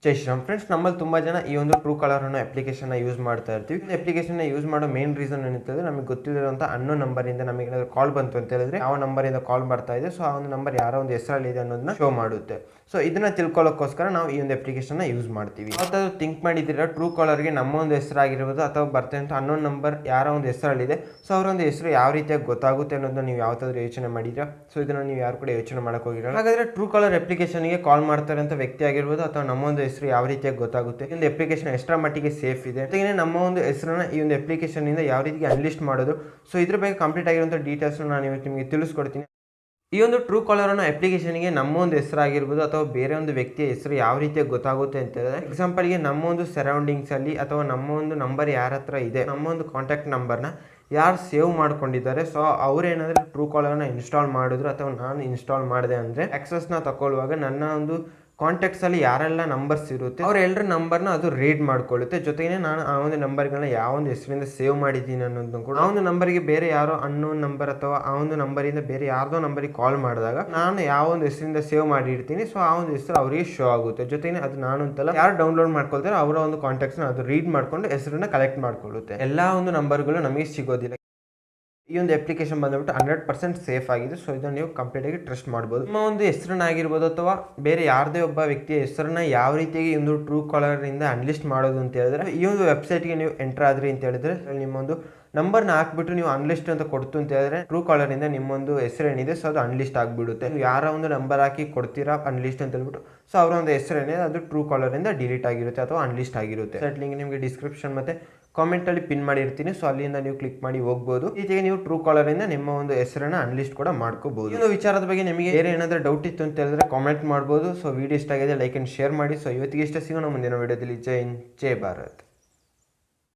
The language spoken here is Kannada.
ಜೈ ಶ್ರೀರಾಮ್ ಫ್ರೆಂಡ್ಸ್, ನಮ್ಮಲ್ಲಿ ತುಂಬ ಜನ ಈ ಒಂದು ಟ್ರೂ ಕಾಲರ್ ಅನ್ನೋ ಅಪ್ಲಿಕೇಶನ್ನ ಯೂಸ್ ಮಾಡ್ತಾ ಇರ್ತೀವಿ. ಈ ಅಪ್ಲಿಕೇಶನ್ನ ಯೂಸ್ ಮಾಡೋ ಮೇನ್ ರೀಸನ್ ಏನಂತಂದರೆ, ನಮಗೆ ಗೊತ್ತಿರೋಂಥ ಅನ್ನೋ ನಂಬರಿಂದ ನಮಗೆ ಏನಾದರೂ ಕಾಲ್ ಬಂತು ಅಂತ ಹೇಳಿದ್ರೆ ಯಾವ ನಂಬರಿಂದ ಕಾಲ್ ಬರ್ತಾ ಇದೆ, ಸೊ ಆ ಒಂದು ನಂಬರ್ ಯಾರೋ ಒಂದು ಹೆಸರಲ್ಲಿದೆ ಅನ್ನೋದನ್ನ ಶೋ ಮಾಡುತ್ತೆ. ಸೊ ಇದನ್ನ ತಿಳ್ಕೊಳ್ಳೋಕ್ಕೋಸ್ಕರ ನಾವು ಈ ಒಂದು ಅಪ್ಲಿಕೇಶನ್ನ ಯೂಸ್ ಮಾಡ್ತೀವಿ. ಯಾವತ್ತಾದ್ರೂ ಥಿಂಕ್ ಮಾಡಿದ್ದೀರಾ ಟ್ರೂ ಕಾಲರ್ಗೆ ನಮ್ಮ ಒಂದು ಹೆಸರಾಗಿರ್ಬೋದು ಅಥವಾ ಬರ್ತಂಥ ಅನ್ನೋ ನಂಬರ್ ಯಾರೋ ಒಂದು ಹೆಸರಲ್ಲಿದೆ, ಸೊ ಅವರ ಒಂದು ಹೆಸರು ಯಾವ ರೀತಿಯಾಗಿ ಗೊತ್ತಾಗುತ್ತೆ ಅನ್ನೋದನ್ನ ನೀವು ಯಾವತ್ತಾದ್ರೂ ಯೋಚನೆ ಮಾಡಿದ್ರಾ? ಸೊ ಇದನ್ನ ನೀವು ಯಾರು ಕೂಡ ಯೋಚನೆ ಮಾಡಕ್ಕೆ ಹೋಗಿರಲ್ಲ. ಹಾಗಾದ್ರೆ ಟ್ರೂ ಕಾಲರ್ ಅಪ್ಲಿಕೇಶನ್ಗೆ ಕಾಲ್ ಮಾಡ್ತಾರೆ ಅಂತ ವ್ಯಕ್ತಿ ಆಗಿರ್ಬೋದು ಅಥವಾ ನಮ್ಮ ಒಂದು ಹೆಸರು ಯಾವ ರೀತಿಯಾಗಿ ಗೊತ್ತಾಗುತ್ತೆ, ಈ ಒಂದು ಅಪ್ಲಿಕೇಶನ್ ಎಷ್ಟರ ಮಟ್ಟಿಗೆ ಸೇಫ್ ಇದೆ, ಜೊತೆಗೆ ನಮ್ಮ ಒಂದು ಹೆಸರನ್ನ ಈ ಒಂದು ಅಪ್ಲಿಕೇಶನ್ ಇಂದ ಯಾವ ರೀತಿಗೆ ಅನ್ಲಿಸ್ಟ್ ಮಾಡೋದು, ಸೊ ಇದ್ರ ಬಗ್ಗೆ ಕಂಪ್ಲೀಟ್ ಆಗಿರುವಂಥ ಡೀಟೇಲ್ಸ್ ನಾನು ಇವತ್ತು ನಿಮಗೆ ತಿಳಿಸ್ಕೊಡ್ತೀನಿ. ಈ ಒಂದು ಟ್ರೂ ಕಾಲರ್ ಅನ್ನೋ ಅಪ್ಲಿಕೇಶನ್ಗೆ ನಮ್ಮ ಒಂದು ಹೆಸರಾಗಿರ್ಬೋದು ಅಥವಾ ಬೇರೆ ಒಂದು ವ್ಯಕ್ತಿಯ ಹೆಸರು ಯಾವ ರೀತಿಯಾಗಿ ಗೊತ್ತಾಗುತ್ತೆ ಅಂತ ಹೇಳಿದ್ರೆ, ಎಕ್ಸಾಂಪಲ್ಗೆ ನಮ್ಮ ಒಂದು ಸರೌಂಡಿಂಗ್ಸಲ್ಲಿ ಅಥವಾ ನಮ್ಮ ಒಂದು ನಂಬರ್ ಯಾರ ಹತ್ರ ಇದೆ, ನಮ್ಮ ಒಂದು ಕಾಂಟ್ಯಾಕ್ಟ್ ನಂಬರ್ನ ಯಾರು ಸೇವ್ ಮಾಡ್ಕೊಂಡಿದ್ದಾರೆ, ಸೊ ಅವ್ರೇನಾದರೂ ಟ್ರೂ ಕಾಲರ್ನ ಇನ್ಸ್ಟಾಲ್ ಮಾಡಿದ್ರು ಅಥವಾ ನಾನು ಇನ್ಸ್ಟಾಲ್ ಮಾಡಿದೆ ಅಂದರೆ ಆಕ್ಸೆಸ್ನ ತಗೊಳ್ಳುವಾಗ ನನ್ನ ಒಂದು ಕಾಂಟ್ಯಾಕ್ಟ್ಸಲ್ಲಿ ಯಾರೆಲ್ಲ ನಂಬರ್ಸ್ ಇರುತ್ತೆ ಅವರೆಲ್ಲರ ನಂಬರ್ನ ಅದು ರೀಡ್ ಮಾಡ್ಕೊಳ್ಳುತ್ತೆ. ಜೊತೆಗೆ ನಾನು ಆ ಒಂದು ನಂಬರ್ಗಳನ್ನ ಯಾವ ಒಂದು ಹೆಸರಿಂದ ಸೇವ್ ಮಾಡಿದ್ದೀನಿ ಅನ್ನೋದನ್ನು ಕೂಡ ಆ ಒಂದು ನಂಬರ್ಗೆ ಬೇರೆ ಯಾರೋ ಅನ್ನೋನ್ ನಂಬರ್ ಅಥವಾ ಆ ಒಂದು ನಂಬರಿಂದ ಬೇರೆ ಯಾರ್ದೋ ನಂಬರಿಗೆ ಕಾಲ್ ಮಾಡಿದಾಗ ನಾನು ಯಾವ ಒಂದು ಹೆಸರಿಂದ ಸೇವ್ ಮಾಡಿರ್ತೀನಿ, ಸೊ ಆ ಒಂದು ಹೆಸರು ಅವರಿಗೆ ಶೋ ಆಗುತ್ತೆ. ಜೊತೆಗೆ ಅದು ನಾನು ಅಂತಲ್ಲ, ಯಾರು ಡೌನ್ಲೋಡ್ ಮಾಡ್ಕೊಳ್ತಾರೆ ಅವರ ಒಂದು ಕಾಂಟ್ಯಾಕ್ಟ್ಸ್ನ ಅದು ರೀಡ್ ಮಾಡ್ಕೊಂಡು ಹೆಸರನ್ನ ಕಲೆಕ್ಟ್ ಮಾಡ್ಕೊಳ್ಳುತ್ತೆ. ಎಲ್ಲ ಒಂದು ನಂಬರ್ಗಳು ನಮಗೆ ಸಿಗೋದಿಲ್ಲ. ಈ ಒಂದು ಅಪ್ಲಿಕೇಶನ್ ಬಂದ್ಬಿಟ್ಟು 100% ಸೇಫ್ ಆಗಿದೆ. ಸೊ ಇದನ್ನು ನೀವು ಕಂಪ್ಲೀಟಾಗಿ ಟ್ರಸ್ಟ್ ಮಾಡ್ಬೋದು. ನಿಮ್ಮ ಒಂದು ಹೆಸರನ್ನ ಆಗಿರ್ಬೋದು ಅಥವಾ ಬೇರೆ ಯಾರದೇ ಒಬ್ಬ ವ್ಯಕ್ತಿಯ ಹೆಸರನ್ನ ಯಾವ ರೀತಿಯಾಗಿ ಒಂದು ಟ್ರೂ ಕಾಲರಿಂದ ಅನ್ಲಿಸ್ಟ್ ಮಾಡೋದು ಅಂತ ಹೇಳಿದ್ರೆ, ಈ ಒಂದು ವೆಬ್ಸೈಟ್ಗೆ ನೀವು ಎಂಟರ್ ಆದ್ರಿ ಅಂತ ಹೇಳಿದ್ರೆ ನಿಮ್ಮೊಂದು ನಂಬರ್ನ ಹಾಕ್ಬಿಟ್ಟು ನೀವು ಅನ್ಲಿಸ್ಟ್ ಅಂತ ಕೊಡ್ತು ಅಂತ ಹೇಳಿದ್ರೆ ಟ್ರೂ ಕಾಲರಿಂದ ನಿಮ್ಮೊಂದು ಹೆಸರು ಏನಿದೆ ಸೊ ಅದು ಅನ್ಲಿಸ್ಟ್ ಆಗಿಬಿಡುತ್ತೆ. ನೀವು ಯಾರ ಒಂದು ನಂಬರ್ ಹಾಕಿ ಕೊಡ್ತೀರಾ ಅನ್ಲಿಸ್ಟ್ ಅಂತ ಹೇಳ್ಬಿಟ್ಟು, ಸೊ ಅವರ ಒಂದು ಹೆಸರು ಏನಿದೆ ಅದು ಟ್ರೂ ಕಾಲರಿಂದ ಡಿಲೀಟ್ ಆಗಿರುತ್ತೆ ಅಥವಾ ಅನ್ಲಿಸ್ಟ್ ಆಗಿರುತ್ತೆ. ಸೈಟ್ ಲಿಂಕ್ ನಿಮಗೆ ಡಿಸ್ಕ್ರಿಪ್ಷನ್ ಮತ್ತೆ ಕಾಮೆಂಟಲ್ಲಿ ಪಿನ್ ಮಾಡಿರ್ತೀನಿ, ಸೊ ಅಲ್ಲಿಂದ ನೀವು ಕ್ಲಿಕ್ ಮಾಡಿ ಹೋಗ್ಬೋದು. ಈಚೆಗೆ ನೀವು ಟ್ರೂ ಕಾಲರಿಂದ ನಿಮ್ಮ ಒಂದು ಹೆಸರನ್ನ ಅನ್ಲಿಸ್ಟ್ ಕೂಡ ಮಾಡ್ಕೋಬಹುದು. ಈ ವಿಚಾರದ ಬಗ್ಗೆ ನಿಮಗೆ ಬೇರೆ ಏನಾದರೂ ಡೌಟ್ ಇತ್ತು ಅಂತ ಹೇಳಿದ್ರೆ ಕಾಮೆಂಟ್ ಮಾಡ್ಬೋದು. ಸೊ ವಿಡಿಯೋ ಇಷ್ಟ ಆಗಿದೆ ಲೈಕ್ ಅಂಡ್ ಶೇರ್ ಮಾಡಿ. ಸೊ ಇವತ್ತಿಗೆ ಇಷ್ಟ, ಸಿಗೋಣ ಮುಂದಿನ ವಿಡಿಯೋದಲ್ಲಿ. ಜೈ ಹಿಂದ್, ಜೈ ಭಾರತ್.